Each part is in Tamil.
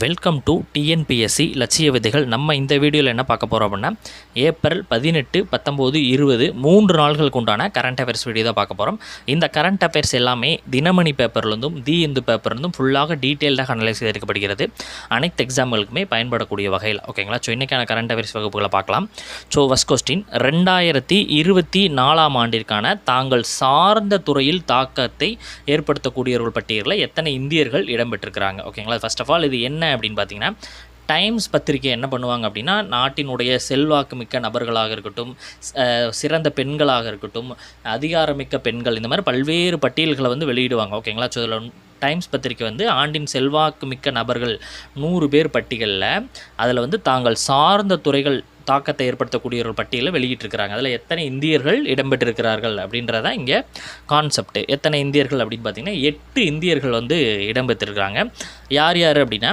வெல்கம் டு டிஎன்பிஎஸ்சி லட்சிய விதைகள். நம்ம இந்த வீடியோவில் என்ன பார்க்க போகிறோம் அப்படின்னா, ஏப்ரல் 18, 19, 20 3 நாள்களுக்கு உண்டான கரண்ட் அஃபேர்ஸ் வீடியோ தான் பார்க்க போகிறோம். இந்த கரண்ட் அஃபேர்ஸ் எல்லாமே தினமணி பேப்பர்லேருந்தும் தி இந்து பேப்பர்லேருந்தும் ஃபுல்லாக டீட்டெயில்டாக அனலைஸ் செய்திருக்கப்படுகிறது. அனைத்து எக்ஸாம்களுக்குமே பயன்படக்கூடிய வகையில். ஓகேங்களா? ஸோ இன்றைக்கான கரண்ட் அஃபேர்ஸ் வகுப்புகளை பார்க்கலாம். ஸோ ஃபஸ்ட் கொஸ்டின், 2024 ஆண்டிற்கான தாங்கள் சார்ந்த துறையில் தாக்கத்தை ஏற்படுத்தக்கூடியவர்கள் பட்டியலில் எத்தனை இந்தியர்கள் இடம்பெற்றிருக்கிறாங்க? ஓகேங்களா? ஃபர்ஸ்ட் ஆஃப் ஆல் இது என்ன அப்படின்னு பார்த்தீங்கன்னா, டைம்ஸ் பத்திரிகை என்ன பண்ணுவாங்க அப்படின்னா, நாட்டினுடைய செல்வாக்கு மிக்க நபர்களாக இருக்கட்டும், சிறந்த பெண்களாக இருக்கட்டும், அதிகாரமிக்க பெண்கள், இந்த மாதிரி பல்வேறு பட்டியல்களை வந்து வெளியிடுவாங்க. ஓகேங்களா? ஸோ இதில் டைம்ஸ் பத்திரிகை வந்து ஆண்டின் செல்வாக்கு மிக்க நபர்கள் 100 பேர் பட்டியலில் அதில் வந்து தாங்கள் சார்ந்த துறைகள் தாக்கத்தை ஏற்படுத்தக்கூடிய ஒரு பட்டியலை வெளியிட்டிருக்கிறாங்க. அதில் எத்தனை இந்தியர்கள் இடம்பெற்றிருக்கிறார்கள் அப்படின்றத இங்கே கான்செப்ட். எத்தனை இந்தியர்கள் அப்படின்னு பார்த்தீங்கன்னா 8 இந்தியர்கள் வந்து இடம்பெற்றிருக்கிறாங்க. யார் யார் அப்படின்னா,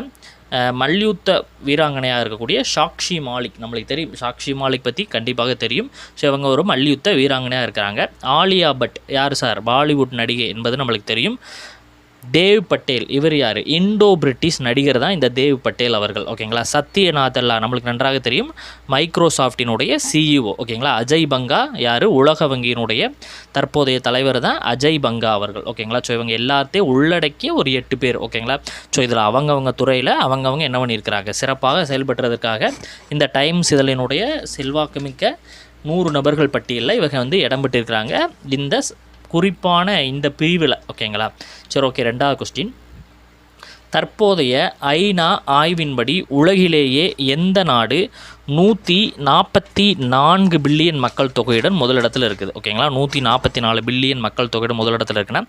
மல்யுத்த வீராங்கனையாக இருக்கக்கூடிய சாக்ஷி மாலிக், நம்மளுக்கு தெரியும் சாக்ஷி மாலிக் பற்றி கண்டிப்பாக தெரியும். ஸோ இவங்க ஒரு மல்யுத்த வீராங்கனையாக இருக்கிறாங்க. ஆலியா பட் யார் சார்? பாலிவுட் நடிகை என்பது நம்மளுக்கு தெரியும். தேவ் பட்டேல், இவர் யார்? இண்டோ பிரிட்டிஷ் நடிகர் தான் இந்த தேவ் பட்டேல் அவர்கள். ஓகேங்களா? சத்ய நாதல்லா நம்மளுக்கு நன்றாக தெரியும், மைக்ரோசாஃப்டினுடைய சிஇஓ. ஓகேங்களா? அஜய் பங்கா யார்? உலக வங்கியினுடைய தற்போதைய தலைவர் தான் அஜய் பங்கா அவர்கள். ஓகேங்களா? ஸோ இவங்க எல்லாத்தையும் உள்ளடக்கிய ஒரு 8 பேர். ஓகேங்களா? ஸோ இதில் அவங்கவங்க துறையில் அவங்கவங்க என்ன பண்ணியிருக்கிறாங்க, சிறப்பாக செயல்படுறதுக்காக இந்த டைம்ஸ் இதழினுடைய செல்வாக்குமிக்க 100 நபர்கள் பட்டியலில் இவங்க வந்து இடம்பெற்றிருக்கிறாங்க இந்த குறிப்பான இந்த பிரிவில். ஓகேங்களா? சரி, ஓகே. 2வது கொஸ்டின், தற்போதைய ஐநா ஆய்வின்படி உலகிலேயே எந்த நாடு 144 பில்லியன் மக்கள் தொகையுடன் முதலிடத்தில் இருக்குது? ஓகேங்களா? 144 பில்லியன் மக்கள் தொகையுடன் முதலிடத்தில் இருக்குன்னா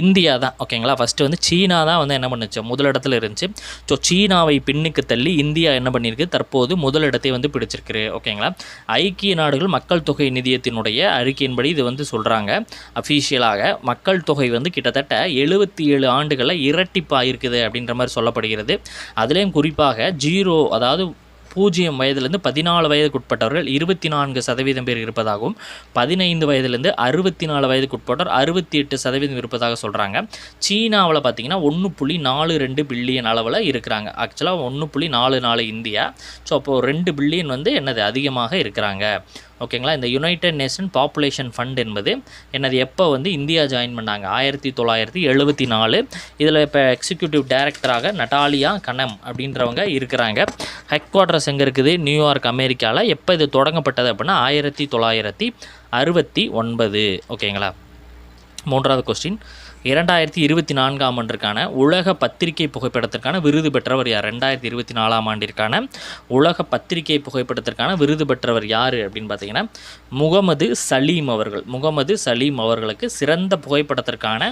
இந்தியா தான். ஓகேங்களா? ஃபஸ்ட்டு வந்து சீனா தான் வந்து என்ன பண்ணுச்சு, முதலிடத்தில் இருந்துச்சு. ஸோ சீனாவை பின்னுக்கு தள்ளி இந்தியா என்ன பண்ணியிருக்கு, தற்போது முதலிடத்தை வந்து பிடிச்சிருக்கு. ஓகேங்களா? ஐக்கிய நாடுகள் மக்கள் தொகை நிதியத்தினுடைய அறிக்கையின்படி இது வந்து சொல்கிறாங்க, அஃபீஷியலாக மக்கள் தொகை வந்து கிட்டத்தட்ட 77 ஆண்டுகளில் இரட்டிப்பாக இருக்குது அப்படின்ற மாதிரி சொல்லப்படுகிறது. அதுலேயும் குறிப்பாக 0 அதாவது 0 வயதிலிருந்து 14 வயதுக்கு உட்பட்டவர்கள் 24% பேர் இருப்பதாகவும், 15 வயதிலிருந்து 64 வயதுக்கு உட்பட்டவர் 68% இருப்பதாக சொல்கிறாங்க. சீனாவில் பார்த்தீங்கன்னா 1.42 பில்லியன் அளவில் இருக்கிறாங்க. ஆக்சுவலாக 1.44 இந்தியா. ஸோ அப்போது 2 பில்லியன் வந்து என்னது அதிகமாக இருக்கிறாங்க. ஓகேங்களா? இந்த யுனைடெட் நேஷன் பாப்புலேஷன் ஃபண்ட் என்பது என்னது எப்போ வந்து இந்தியா ஜாயின் பண்ணாங்க? 1974. இதில் இப்போ எக்ஸிக்யூட்டிவ் டைரக்டராக நட்டாலியா கனம் அப்படின்றவங்க இருக்கிறாங்க. ஹெட் குவார்ட்டர்ஸ் எங்கே இருக்குது? நியூயார்க், அமெரிக்காவில். எப்போ இது தொடங்கப்பட்டது அப்படின்னா 1969. ஓகேங்களா? 3வது கொஸ்டின், 2024 ஆண்டிற்கான உலக பத்திரிகை புகைப்படத்திற்கான விருது பெற்றவர் யார்? 2024 ஆண்டிற்கான உலக பத்திரிகை புகைப்படத்திற்கான விருது பெற்றவர் யார் அப்படின்னு பார்த்தீங்கன்னா முகமது சலீம் அவர்கள். முகமது சலீம் அவர்களுக்கு சிறந்த புகைப்படத்திற்கான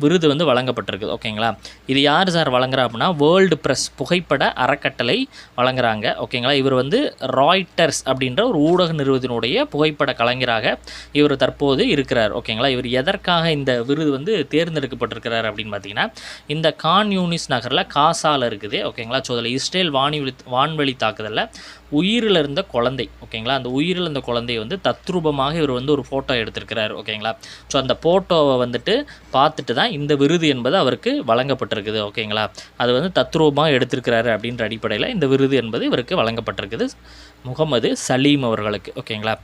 விருது வந்து வழங்கப்பட்டிருக்குது. ஓகேங்களா? இது யார் சார் வழங்குறா அப்படின்னா வேர்ல்டு ப்ரெஸ் புகைப்பட அறக்கட்டளை வழங்குறாங்க. ஓகேங்களா? இவர் வந்து ராய்ட்டர்ஸ் அப்படின்ற ஒரு ஊடக நிறுவனத்தினுடைய புகைப்பட கலைஞராக இவர் தற்போது இருக்கிறார். ஓகேங்களா? இவர் எதற்காக இந்த விருது வந்து தேர்ந்தெடுக்கப்பட்டிருக்கிறார் அப்படின்னு பார்த்தீங்கன்னா, இந்த கான் யூனிஸ் நகரில் காசால இருக்குது. ஓகேங்களா? ஸோ அதில் இஸ்ரேல் வான்வெளி தாக்குதலில் உயிரில் இருந்த குழந்தை. ஓகேங்களா? அந்த உயிரில் இருந்த குழந்தையை வந்து தத்ரூபமாக இவர் வந்து ஒரு ஃபோட்டோ எடுத்திருக்கிறார். ஓகேங்களா? ஸோ அந்த ஃபோட்டோவை வந்துட்டு பார்த்துட்டு தான் இந்த விருது என்பது அவருக்கு வழங்கப்பட்டிருக்குது. ஓகேங்களா? அது வந்து தத்ரூபமாக எடுத்திருக்கிறாரு அப்படின்ற அடிப்படையில் இந்த விருது என்பது இவருக்கு வழங்கப்பட்டிருக்குது, முகமது சலீம் அவர்களுக்கு. ஓகேங்களா?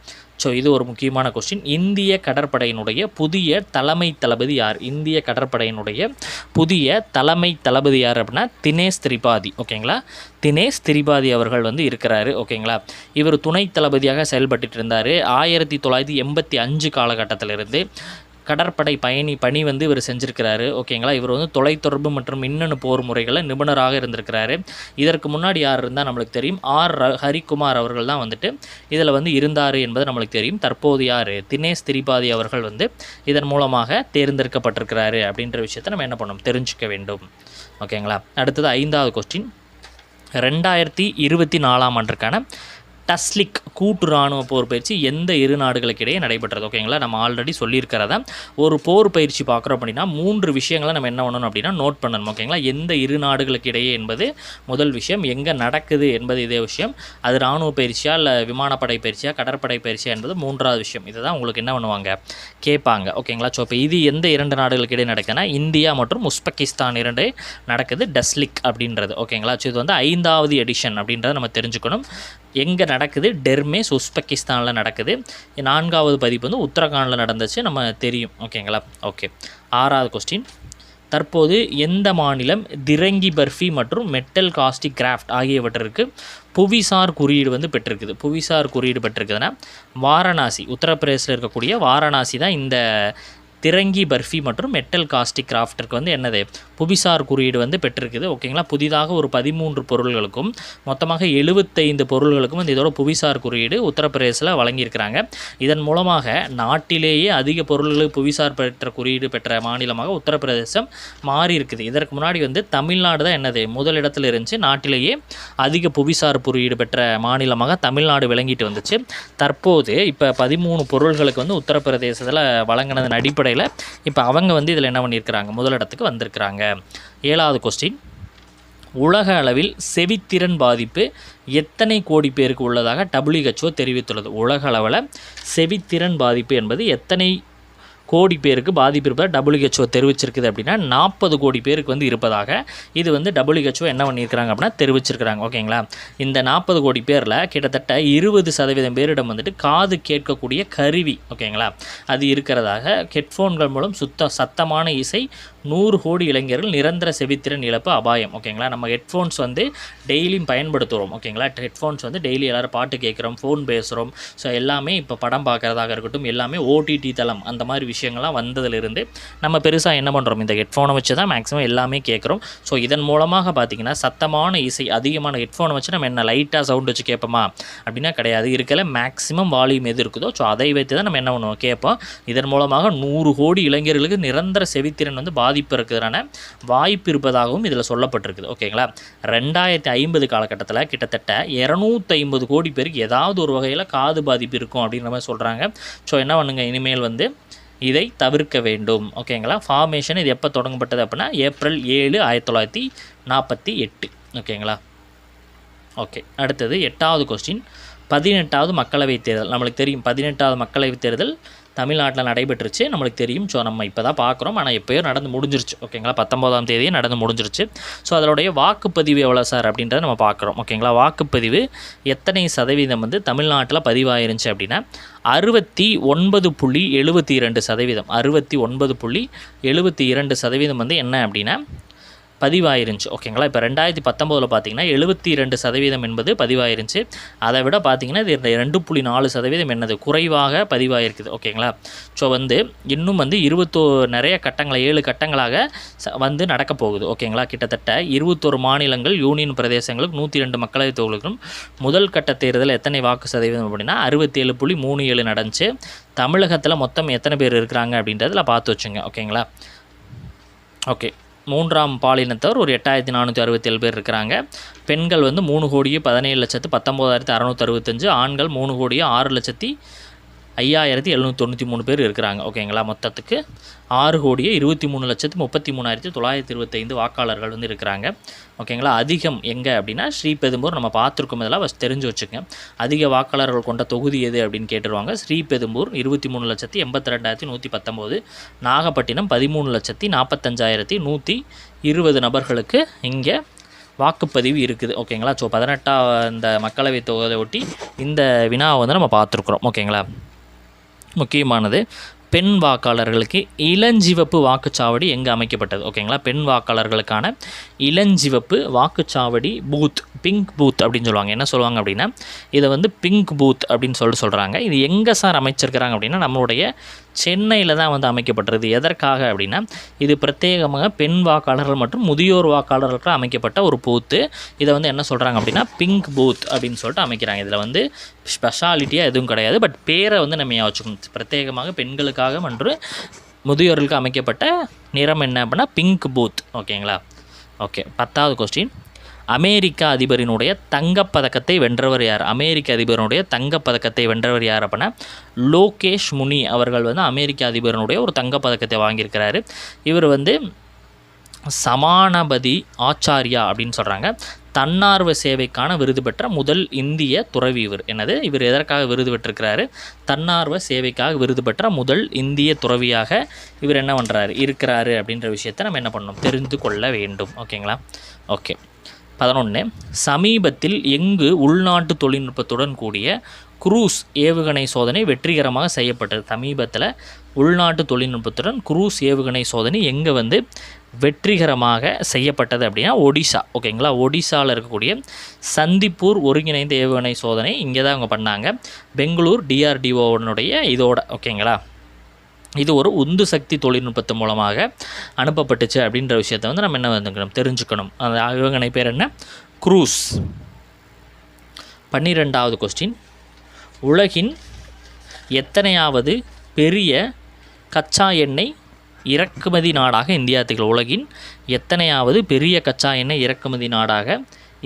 ஸோ இது ஒரு முக்கியமான கொஸ்டின். இந்திய கடற்படையினுடைய புதிய தலைமை தளபதி யார்? இந்திய கடற்படையினுடைய புதிய தலைமை தளபதி யார் அப்படின்னா தினேஷ் திரிபாதி. ஓகேங்களா? தினேஷ் திரிபாதி அவர்கள் வந்து இருக்கிறாரு. ஓகேங்களா? இவர் துணை தளபதியாக செயல்பட்டு இருந்தார் 1985 காலகட்டத்திலிருந்து. கடற்படை பணி வந்து இவர் செஞ்சுருக்கிறாரு. ஓகேங்களா? இவர் வந்து தொலைத்தொடர்பு மற்றும் மின்னணு போர் முறைகளில் நிபுணராக இருந்திருக்கிறாரு. இதற்கு முன்னாடி யார் இருந்தால் நம்மளுக்கு தெரியும், ஹரிகுமார் அவர்கள் தான் வந்துட்டு இதில் வந்து இருந்தார் என்பது நம்மளுக்கு தெரியும். தற்போது யார்? தினேஷ் திரிபாதி அவர்கள் வந்து இதன் மூலமாக தேர்ந்தெடுக்கப்பட்டிருக்கிறாரு அப்படின்ற விஷயத்தை நம்ம என்ன பண்ணணும், தெரிஞ்சுக்க வேண்டும். ஓகேங்களா? அடுத்தது 5வது கொஸ்டின், 2024 ஆண்டிற்கான டஸ்லிக் கூட்டு இராணுவ போர் பயிற்சி எந்த இரு நாடுகளுக்கு இடையே நடைபெற்றது? ஓகேங்களா, நம்ம ஆல்ரெடி சொல்லியிருக்கிறத ஒரு போர் பயிற்சி பார்க்குறோம் அப்படின்னா 3 விஷயங்களை நம்ம என்ன பண்ணணும் அப்படின்னா நோட் பண்ணணும். ஓகேங்களா, எந்த இரு நாடுகளுக்கு இடையே என்பது முதல் விஷயம், எங்கே நடக்குது என்பது இதே விஷயம், அது இராணுவ பயிற்சியா இல்லை விமானப்படை பயிற்சியா கடற்படை பயிற்சியா என்பது 3வது விஷயம். இதை தான் உங்களுக்கு என்ன பண்ணுவாங்க கேட்பாங்க. ஓகேங்களா, ஸோ இப்போ இது எந்த 2 நாடுகளுக்கு இடையே நடக்குதுன்னா இந்தியா மற்றும் உஸ்பெகிஸ்தான் 2 நடக்குது டஸ்லிக் அப்படின்றது. ஓகேங்களா, ஸோ இது வந்து 5வது எடிஷன் அப்படின்றத நம்ம தெரிஞ்சுக்கணும். எங்கே நடக்குது? டெர்மேஸ் உஸ்பெகிஸ்தானில் நடக்குது. 4வது பதிப்பு வந்து உத்தரகாண்டில் நடந்துச்சு, நம்ம தெரியும். ஓகேங்களா, ஓகே. 6வது கொஸ்டின், தற்போது எந்த மாநிலம் திரங்கி பர்ஃபி மற்றும் மெட்டல் காஸ்டிக் கிராஃப்ட் ஆகியவற்றிற்கு புவிசார் குறியீடு வந்து பெற்றிருக்குது? புவிசார் குறியீடு பெற்றிருக்குதுன்னா வாரணாசி, உத்தரப்பிரதேசில் இருக்கக்கூடிய வாரணாசி தான் இந்த திரங்கி பர்ஃபி மற்றும் மெட்டல் காஸ்டிக் கிராஃப்டிற்கு வந்து என்னது புவிசார் குறியீடு வந்து பெற்றிருக்குது. ஓகேங்களா, புதிதாக ஒரு 13 பொருள்களுக்கும் மொத்தமாக 75 பொருள்களுக்கும் வந்து இதோட புவிசார் குறியீடு உத்தரப்பிரதேசில் வழங்கியிருக்கிறாங்க. இதன் மூலமாக நாட்டிலேயே அதிக பொருள்களுக்கு புவிசார் பெற்ற குறியீடு பெற்ற மாநிலமாக உத்தரப்பிரதேசம் மாறி இருக்குது. இதற்கு முன்னாடி வந்து தமிழ்நாடு தான் என்னது முதலிடத்தில் இருந்துச்சு, நாட்டிலேயே அதிக புவிசார் குறியீடு பெற்ற மாநிலமாக தமிழ்நாடு விளங்கிட்டு வந்துச்சு. தற்போது இப்போ 13 பொருள்களுக்கு வந்து உத்தரப்பிரதேசத்தில் வழங்கினதன் அடிப்படையில் இப்போ அவங்க வந்து இதில் என்ன பண்ணியிருக்கிறாங்க முதலிடத்துக்கு வந்திருக்கிறாங்க. 7வது கொஸ்டின், உலக அளவில் செவித்திறன் பாதிப்பு எத்தனை கோடி பேருக்கு உள்ளதாக WHO தெரிவித்துள்ளது? உலக அளவில் செவித்திறன் பாதிப்பு என்பது எத்தனை கோடி பேருக்கு பாதிப்பு இருப்பதாக WHO தெரிவிச்சிருக்குது அப்படின்னா 40 கோடி பேருக்கு வந்து இருப்பதாக இது வந்து WHO என்ன பண்ணியிருக்கிறாங்க அப்படின்னா தெரிவிச்சிருக்கிறாங்க. ஓகேங்களா, இந்த 40 கோடி பேரில் கிட்டத்தட்ட 20% பேரிடம் வந்துட்டு காது கேட்கக்கூடிய கருவி, ஓகேங்களா, அது இருக்கிறதாக, ஹெட்ஃபோன்கள் மூலம் சத்தமான இசை 100 கோடி இளைஞர்கள் நிரந்தர செவித்திறன் இழப்பு அபாயம். ஓகேங்களா, நம்ம ஹெட்ஃபோன்ஸ் வந்து டெய்லியும் பயன்படுத்துகிறோம். ஓகேங்களா, ஹெட்ஃபோன்ஸ் வந்து டெய்லி எல்லோரும் பாட்டு கேட்குறோம், ஃபோன் பேசுகிறோம். ஸோ எல்லாமே இப்போ படம் பார்க்குறதாக இருக்கட்டும், எல்லாமே OTT தளம் அந்த மாதிரி விஷயங்கள்லாம் வந்ததிலிருந்து நம்ம பெருசாக என்ன பண்ணுறோம், இந்த ஹெட்ஃபோனை வச்சு தான் மேக்ஸிமம் எல்லாமே கேட்குறோம். ஸோ இதன் மூலமாக பார்த்திங்கன்னா சத்தமான இசை அதிகமான ஹெட்ஃபோனை வச்சு நம்ம என்ன லைட்டாக சவுண்ட் வச்சு கேட்போமா அப்படின்னா கிடையாது. இருக்கல மேக்ஸிமம் வால்யூம் எது இருக்குதோ ஸோ அதை வைத்து தான் நம்ம என்ன பண்ணுவோம் கேட்போம். இதன் மூலமாக 100 கோடி இளைஞர்களுக்கு நிரந்தர செவித்திறன் வந்து பாதிப்பு இருக்கிறதான வாய்ப்பு இருப்பதாகவும் இதில் சொல்லப்பட்டிருக்குது. ஓகேங்களா, 2050 காலகட்டத்தில் கிட்டத்தட்ட 250 கோடி பேருக்கு ஏதாவது ஒரு வகையில் காது பாதிப்பு இருக்கும் அப்படின்ற மாதிரி சொல்கிறாங்க. ஸோ என்ன பண்ணுங்க, இனிமேல் வந்து இதை தவிர்க்க வேண்டும். ஓகேங்களா, ஃபார்மேஷன் இது எப்போ தொடங்கப்பட்டது அப்படின்னா ஏப்ரல் 7, 1948. ஓகேங்களா, ஓகே. அடுத்தது 8வது கொஸ்டின், 18வது மக்களவைத் தேர்தல். நம்மளுக்கு தெரியும் 18வது மக்களவைத் தேர்தல் தமிழ்நாட்டில் நடைபெற்றுச்சு, நம்மளுக்கு தெரியும். ஸோ நம்ம இப்போ தான் பார்க்குறோம், ஆனால் எப்போயோ நடந்து முடிஞ்சிருச்சு. ஓகேங்களா, 19ஆம் தேதியே நடந்து முடிஞ்சிருச்சு. ஸோ அதனுடைய வாக்குப்பதிவு எவ்வளோ சார் அப்படின்றத நம்ம பார்க்குறோம். ஓகேங்களா, வாக்குப்பதிவு எத்தனை சதவீதம் வந்து தமிழ்நாட்டில் பதிவாயிருந்துச்சு அப்படின்னா 69.72%. 69.72% வந்து என்ன அப்படின்னா பதிவாயிருந்துச்சு. ஓகேங்களா, இப்போ 2019 பார்த்தீங்கன்னா 72% என்பது பதிவாயிருந்துச்சு. அதை விட பார்த்தீங்கன்னா இது 2.4% என்னது குறைவாக பதிவாயிருக்குது. ஓகேங்களா, ஸோ வந்து இன்னும் வந்து நிறைய கட்டங்களை 7 கட்டங்களாக வந்து நடக்க போகுது. ஓகேங்களா, கிட்டத்தட்ட 21 மாநிலங்கள் யூனியன் பிரதேசங்களுக்கு 102 மக்களவைத் தொகுதிகளுக்கும் முதல் கட்ட தேர்தல் எத்தனை வாக்கு சதவீதம் அப்படின்னா 67.37 நடந்துச்சு. தமிழகத்தில் மொத்தம் எத்தனை பேர் இருக்கிறாங்க அப்படின்றதுல பார்த்து வச்சுங்க. ஓகேங்களா, ஓகே. 3ஆம் பாலினத்தவர் ஒரு 8467 பேர் இருக்கிறாங்க. பெண்கள் வந்து 3,17,19,665, ஆண்கள் 3,06,05,793 பேர் இருக்கிறாங்க. ஓகேங்களா, மொத்தத்துக்கு 6,23,33,925 வாக்காளர்கள் வந்து இருக்கிறாங்க. ஓகேங்களா, அதிகம் எங்கே அப்படின்னா ஸ்ரீபெரும்பூர். நம்ம பார்த்துருக்கோம், இதெல்லாம் ஃபஸ்ட் தெரிஞ்சு வச்சுக்கோங்க. அதிக வாக்காளர்கள் கொண்ட தொகுதி எது அப்படின்னு கேட்டுருவாங்க. ஸ்ரீபெரும்பூர் 23,82,119, நாகப்பட்டினம் 13,45,120 நபர்களுக்கு இங்கே வாக்குப்பதிவு இருக்குது. ஓகேங்களா, ஸோ 18ஆம் இந்த மக்களவைத் தொகுதியை ஒட்டி இந்த வினாவை வந்து நம்ம பார்த்துருக்குறோம். ஓகேங்களா, முக்கியமானது பெண் வாக்காளர்களுக்கு இளஞ்சிவப்பு வாக்குச்சாவடி எங்கே அமைக்கப்பட்டது? ஓகேங்களா, பெண் வாக்காளர்களுக்கான இளஞ்சிவப்பு வாக்குச்சாவடி பூத், பிங்க் பூத் அப்படின்னு சொல்லுவாங்க. என்ன சொல்லுவாங்க அப்படின்னா இதை வந்து பிங்க் பூத் அப்படின்னு சொல்கிறாங்க. இது எங்கே சார் அமைச்சிருக்கிறாங்க அப்படின்னா நம்மளுடைய சென்னையில் தான் வந்து அமைக்கப்பட்டிருது. எதற்காக அப்படின்னா இது பிரத்யேகமாக பெண் வாக்காளர்கள் மற்றும் முதியோர் வாக்காளர்களுக்கு அமைக்கப்பட்ட ஒரு பூத்து. இதை வந்து என்ன சொல்கிறாங்க அப்படின்னா பிங்க் பூத் அப்படின்னு சொல்லிட்டு அமைக்கிறாங்க. இதில் வந்து ஸ்பெஷாலிட்டியாக எதுவும் கிடையாது, பட் பேரை வந்து நம்ம வச்சுக்கணும். பிரத்யேகமாக பெண்களுக்காக மற்றும் முதியோர்களுக்கு அமைக்கப்பட்ட நிறம் என்ன அப்படின்னா பிங்க் பூத். ஓகேங்களா, ஓகே. 10வது கொஸ்டின், அமெரிக்க அதிபரினுடைய தங்கப்பதக்கத்தை வென்றவர் யார்? அமெரிக்க அதிபரினுடைய தங்கப்பதக்கத்தை வென்றவர் யார் அப்படின்னா லோகேஷ் முனி அவர்கள் வந்து அமெரிக்க அதிபரினுடைய ஒரு தங்கப்பதக்கத்தை வாங்கியிருக்கிறாரு. இவர் வந்து சமானபதி ஆச்சாரியா அப்படின்னு சொல்கிறாங்க. தன்னார்வ சேவைக்கான விருது பெற்ற முதல் இந்திய துறவி இவர். என்னது, இவர் எதற்காக விருது பெற்றிருக்கிறாரு? தன்னார்வ சேவைக்காக விருது பெற்ற முதல் இந்திய துறவியாக இவர் என்ன பண்ணுறாரு இருக்கிறாரு அப்படின்ற விஷயத்தை நம்ம என்ன பண்ணணும், தெரிந்து கொள்ள வேண்டும். ஓகேங்களா? ஓகே. 11 சமீபத்தில் எங்கு உள்நாட்டு தொழில்நுட்பத்துடன் கூடிய குரூஸ் ஏவுகணை சோதனை வெற்றிகரமாக செய்யப்பட்டது? சமீபத்தில் உள்நாட்டு தொழில்நுட்பத்துடன் குரூஸ் ஏவுகணை சோதனை எங்கே வந்து வெற்றிகரமாக செய்யப்பட்டது அப்படின்னா ஒடிசா. ஓகேங்களா? ஒடிசாவில் இருக்கக்கூடிய சந்திப்பூர் ஒருங்கிணைந்த ஏவுகணை சோதனை இங்கே தான் அவங்க பண்ணாங்க. பெங்களூர் DRDOனுடைய இதோட. ஓகேங்களா? இது ஒரு உந்து சக்தி தொழில்நுட்பத்து மூலமாக அனுப்பப்பட்டுச்சு அப்படின்ற விஷயத்தை வந்து நம்ம என்ன வந்துக்கணும், தெரிஞ்சுக்கணும். அந்த ஏவுகணை பேர் என்ன? குரூஸ். 12வது கொஸ்டின், உலகின் எத்தனையாவது பெரிய கச்சா எண்ணெய் இறக்குமதி நாடாக இந்தியா திகழ்? உலகின் எத்தனையாவது பெரிய கச்சா எண்ணெய் இறக்குமதி நாடாக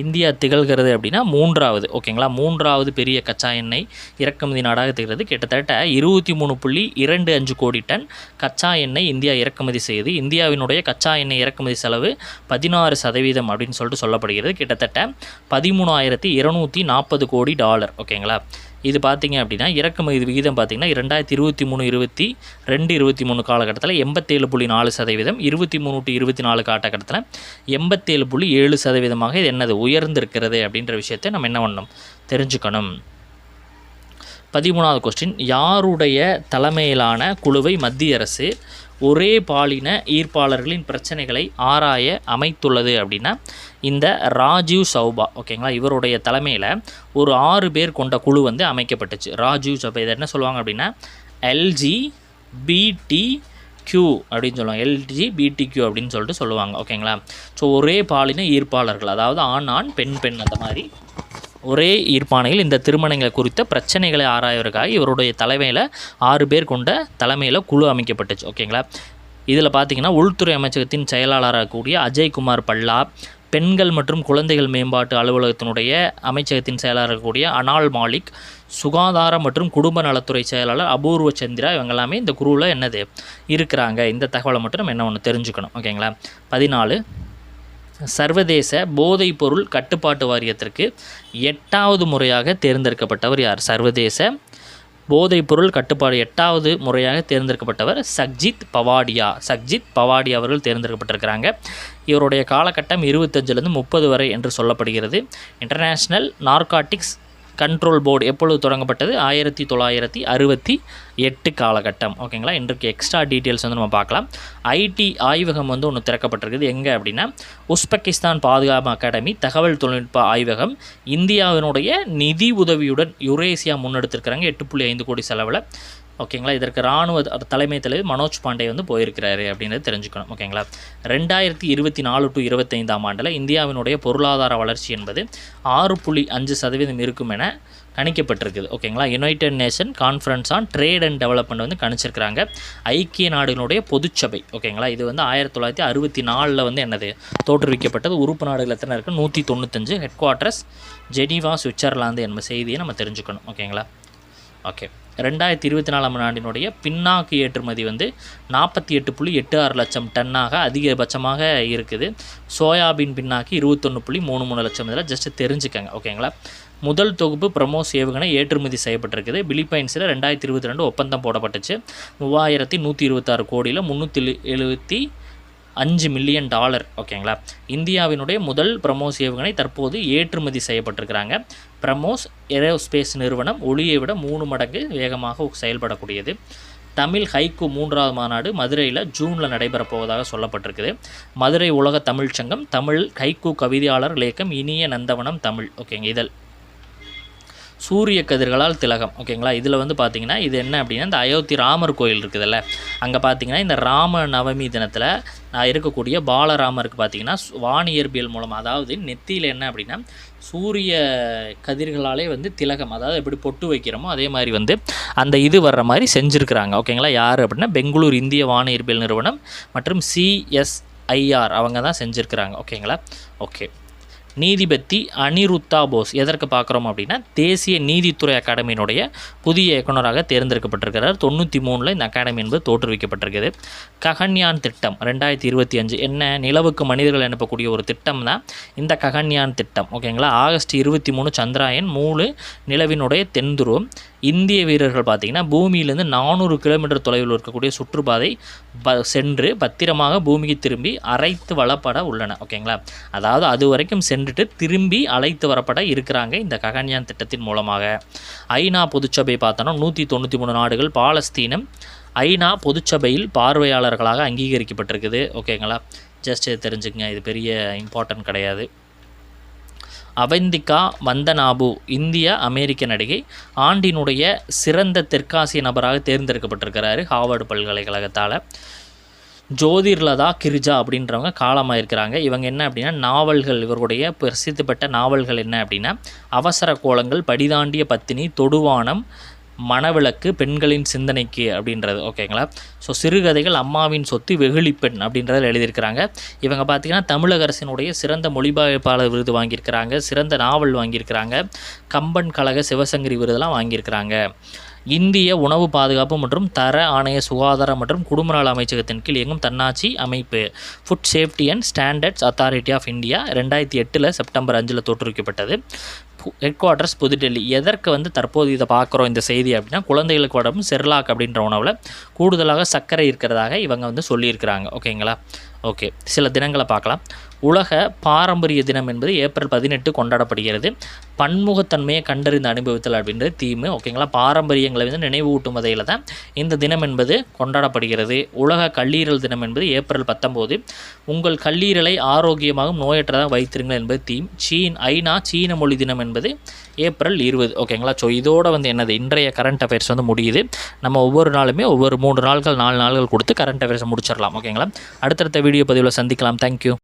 இந்தியா திகழ்கிறது அப்படின்னா 3வது. ஓகேங்களா? 3வது பெரிய கச்சா எண்ணெய் இறக்குமதி நாடாக திகழ்கிறது. கிட்டத்தட்ட 23.25 கோடி டன் கச்சா எண்ணெய் இந்தியா இறக்குமதி செய்யுது. இந்தியாவினுடைய கச்சா எண்ணெய் இறக்குமதி செலவு 16% அப்படின்னு சொல்லிட்டு சொல்லப்படுகிறது. கிட்டத்தட்ட 13,240 கோடி டாலர். ஓகேங்களா? இது பார்த்திங்க அப்படின்னா இறக்குமதி விகிதம் பார்த்திங்கன்னா 2023 காலகட்டத்தில் 87.4%, 23-24 காலகட்டத்தில் 87.7% இது என்னது உயர்ந்திருக்கிறது அப்படின்ற விஷயத்தை நம்ம என்ன பண்ணணும், தெரிஞ்சுக்கணும். 13வது கொஸ்டின், யாருடைய தலைமையிலான குழுவை மத்திய அரசு ஒரே பாலின ஈர்ப்பாளர்களின் பிரச்சனைகளை ஆராய அமைத்துள்ளது அப்படின்னா இந்த ராஜீவ் சௌபா. ஓகேங்களா? இவருடைய தலைமையில் ஒரு 6 பேர் கொண்ட குழு வந்து அமைக்கப்பட்டுச்சு. ராஜீவ் சௌபா இதை என்ன சொல்லுவாங்க அப்படின்னா LGBTQ அப்படின்னு சொல்லுவாங்க. LGBTQ அப்படின்னு சொல்லிட்டு சொல்லுவாங்க. ஓகேங்களா? ஸோ ஒரே பாலின ஈர்ப்பாளர்கள், அதாவது ஆண் ஆண் பெண் பெண் அந்த மாதிரி ஒரே ஈர்ப்பானையில் இந்த திருமணங்களை குறித்த பிரச்சனைகளை ஆராய்வதற்காக இவருடைய தலைமையில் 6 பேர் கொண்ட தலைமையில் குழு அமைக்கப்பட்டுச்சு. ஓகேங்களா? இதில் பார்த்திங்கன்னா உள்துறை அமைச்சகத்தின் செயலாளராக கூடிய அஜய்குமார் பல்லா, பெண்கள் மற்றும் குழந்தைகள் மேம்பாட்டு அலுவலகத்தினுடைய அமைச்சகத்தின் செயலாளராக கூடிய அனால் மாலிக், சுகாதார மற்றும் குடும்ப நலத்துறை செயலாளர் அபூர்வ சந்திரா, இவங்க எல்லாமே இந்த குழுவில் என்னது இருக்கிறாங்க. இந்த தகவலை மட்டும் நம்ம என்ன ஒன்று தெரிஞ்சுக்கணும். ஓகேங்களா? 14 சர்வதேச போதைப் பொருள் கட்டுப்பாட்டு வாரியத்திற்கு 8வது முறையாக தேர்ந்தெடுக்கப்பட்டவர் யார்? சர்வதேச போதைப் பொருள் கட்டுப்பாடு 8வது முறையாக தேர்ந்தெடுக்கப்பட்டவர் சக்ஜித் பவாடியா. சக்ஜித் பவாடியா அவர்கள் தேர்ந்தெடுக்கப்பட்டிருக்கிறாங்க. இவருடைய காலகட்டம் 25லேருந்து 30 வரை என்று சொல்லப்படுகிறது. இன்டர்நேஷ்னல் நார்காட்டிக்ஸ் கண்ட்ரோல் போர்டு எப்பொழுது தொடங்கப்பட்டது? 1968 காலகட்டம். ஓகேங்களா? இன்றைக்கு எக்ஸ்ட்ரா டீட்டெயில்ஸ் வந்து நம்ம பார்க்கலாம். ஐடி ஆய்வகம் வந்து ஒன்று திறக்கப்பட்டிருக்குது. எங்கே அப்படின்னா உஸ்பெகிஸ்தான் பாதுகாப்பு அகாடமி தகவல் தொழில்நுட்ப ஆய்வகம் இந்தியாவினுடைய நிதி உதவியுடன் யுரேசியா முன்னெடுத்திருக்கிறாங்க 8.5 கோடி செலவில். ஓகேங்களா? இதற்கு இராணுவ தலைமை தலைவர் மனோஜ் பாண்டே வந்து போயிருக்கிறாரு அப்படின்றது தெரிஞ்சுக்கணும். ஓகேங்களா? 2024-25 ஆண்டில் இந்தியாவினுடைய பொருளாதார வளர்ச்சி என்பது 6.5% இருக்கும் என கணிக்கப்பட்டிருக்குது. ஓகேங்களா? United nation conference on trade and development வந்து கணிச்சிருக்கிறாங்க. ஐக்கிய நாடுகளுடைய பொதுச்சபை. ஓகேங்களா? இது வந்து 1964 வந்து என்னது தோற்றுவிக்கப்பட்டது. உறுப்பு நாடுகள் எத்தனை இருக்குது? 195. ஹெட் குவார்ட்டர்ஸ் ஜெனீவா, சுவிட்சர்லாந்து என்பது செய்தியை நம்ம தெரிஞ்சுக்கணும். ஓகேங்களா? ஓகே. 2024 ஆண்டினுடைய பின்னாக்கு ஏற்றுமதி வந்து 48.86 லட்சம் டன்னாக அதிகபட்சமாக இருக்குது. சோயாபீன் பின்னாக்கு 21.33 லட்சம். இதில் ஜஸ்ட் தெரிஞ்சுக்கங்க. ஓகேங்களா? முதல் தொகுப்பு பிரமோஸ் ஏவுகணை ஏற்றுமதி செய்யப்பட்டிருக்குது. பிலிப்பைன்ஸில் 2022 ஒப்பந்தம் போடப்பட்டுச்சு. 3126 கோடியில் 375 மில்லியன் டாலர். ஓகேங்களா? இந்தியாவினுடைய முதல் பிரமோஸ் ஏவுகணை தற்போது ஏற்றுமதி செய்யப்பட்டிருக்கிறாங்க. பிரமோஸ் ஏரோஸ்பேஸ் நிறுவனம் ஒளியை விட 3 மடங்கு வேகமாக செயல்படக்கூடியது. தமிழ் ஹைக்கூ 3வது மாநாடு மதுரையில் ஜூனில் நடைபெறப் போவதாக சொல்லப்பட்டிருக்குது. மதுரை உலக தமிழ் சங்கம் தமிழ் ஹைக்கூ கவிதையாளர் இயக்கம் இனிய நந்தவனம் தமிழ். ஓகேங்க. இதழ் சூரிய கதிர்களால் திலகம். ஓகேங்களா? இதில் வந்து பார்த்திங்கன்னா இது என்ன அப்படின்னா இந்த அயோத்தி ராமர் கோயில் இருக்குதுல்ல, அங்கே பார்த்திங்கன்னா இந்த ராம நவமி தினத்தில் இருக்கக்கூடிய பாலராமருக்கு பார்த்திங்கன்னா வானியற்பியல் மூலம், அதாவது நெத்தியில் என்ன அப்படின்னா சூரிய கதிர்களாலே வந்து திலகம், அதாவது எப்படி பொட்டு வைக்கிறோமோ அதே மாதிரி வந்து அந்த இது வர்ற மாதிரி செஞ்சுருக்கிறாங்க. ஓகேங்களா? யார் அப்படின்னா பெங்களூர் இந்திய வானியற்பியல் நிறுவனம் மற்றும் CSIR அவங்க தான் செஞ்சுருக்கிறாங்க. ஓகேங்களா? ஓகே. நீதிபதி அனிருத்தா போஸ் எதற்கு பார்க்குறோம் அப்படின்னா தேசிய நீதித்துறை அகாடமியினுடைய புதிய இயக்குநராக தேர்ந்தெடுக்கப்பட்டிருக்கிறார். 93 இந்த அகாடமி என்பது தோற்றுவிக்கப்பட்டிருக்குது. ககன்யான் திட்டம் 2025 என்ன, நிலவுக்கு மனிதர்கள் அனுப்பக்கூடிய ஒரு திட்டம் தான் இந்த ககன்யான் திட்டம். ஓகேங்களா. ஆகஸ்ட் 23 சந்திராயன் 3 நிலவினுடைய தென்துருவம். இந்திய வீரர்கள் பார்த்திங்கன்னா பூமியிலேருந்து 400 கிலோமீட்டர் தொலைவில் இருக்கக்கூடிய சுற்றுப்பாதை சென்று பத்திரமாக பூமிக்கு திரும்பி அழைத்து வரப்பட உள்ளன. ஓகேங்களா. அதாவது அது வரைக்கும் சென்றுட்டு திரும்பி அழைத்து வரப்பட இருக்கிறாங்க இந்த ககன்யான் திட்டத்தின் மூலமாக. ஐநா பொதுச்சபை பார்த்தோன்னா 193 நாடுகள் பாலஸ்தீனம் ஐநா பொதுச்சபையில் பார்வையாளர்களாக அங்கீகரிக்கப்பட்டிருக்குது. ஓகேங்களா. ஜஸ்ட் தெரிஞ்சுக்கங்க, இது பெரிய இம்பார்ட்டன்ட் கிடையாது. அவந்திகா வந்தனாபு இந்திய அமெரிக்க நடிகை ஆண்டினுடைய சிறந்த தெற்காசிய நபராக தேர்ந்தெடுக்கப்பட்டிருக்கிறாரு ஹார்வர்டு பல்கலைக்கழகத்தால். ஜோதிர்லதா கிரிஜா அப்படின்றவங்க காலமாக இருக்கிறாங்க. இவங்க என்ன அப்படின்னா நாவல்கள், இவருடைய பிரசித்தி பெற்ற நாவல்கள் என்ன அப்படின்னா அவசர கோலங்கள், படிதாண்டிய பத்தினி, தொடுவானம், மணவிளக்கு, பெண்களின் சிந்தனைக்கு அப்படின்றது. ஓகேங்களா. ஸோ சிறுகதைகள், அம்மாவின் சொத்து, வெகுளி பெண் அப்படின்றதில் எழுதியிருக்கிறாங்க. இவங்க பார்த்திங்கன்னா தமிழக அரசினுடைய சிறந்த மொழிபெயர்ப்பாளர் விருது வாங்கியிருக்கிறாங்க, சிறந்த நாவல் வாங்கியிருக்கிறாங்க, கம்பன் கழக சிவசங்கரி விருதெல்லாம் வாங்கியிருக்கிறாங்க. இந்திய உணவு பாதுகாப்பு மற்றும் தர ஆணைய சுகாதாரம் மற்றும் குடும்ப நல அமைச்சகத்தின் கீழ் இயங்கும் தன்னாட்சி அமைப்பு food safety and standards authority of India 2008 September 5 தோற்றுவிக்கப்பட்டது. Headquarters Pudhu Delhi. எதற்கு தற்போது இதை பார்க்குறோம் இந்த செய்தி அப்படின்னா குழந்தைகளுக்கு உடம்பு செர்லாக் அப்படின்ற உணவில் கூடுதலாக சர்க்கரை இருக்கிறதாக இவங்க சொல்லியிருக்கிறாங்க. ஓகேங்களா. ஓகே, சில தினங்களை பார்க்கலாம். உலக பாரம்பரிய தினம் என்பது ஏப்ரல் 18 கொண்டாடப்படுகிறது. பன்முகத்தன்மையை கண்டறிந்து அனுபவித்தல் அப்படின்றது தீம். ஓகேங்களா. பாரம்பரியங்களை நினைவூட்டும் வகையில் தான் இந்த தினம் என்பது கொண்டாடப்படுகிறது. உலக கல்லீரல் தினம் என்பது ஏப்ரல் 19. உங்கள் கல்லீரலை ஆரோக்கியமாகவும் நோயற்றதாக வைத்திருங்கள் என்பது தீம். ஐநா சீன மொழி தினம் என்பது ஏப்ரல் 20. ஓகேங்களா. ஸோ இதோட என்னது இன்றைய கரண்ட் அஃபேர்ஸ் முடியுது. நம்ம ஒவ்வொரு நாளுமே ஒவ்வொரு 3 நாட்கள் 4 நாட்கள் கொடுத்து கரண்ட் அஃபேர்ஸை முடிச்சிடலாம். ஓகேங்களா. அடுத்தடுத்த வீடியோ பதிவில் சந்திக்கலாம். தேங்க்யூ.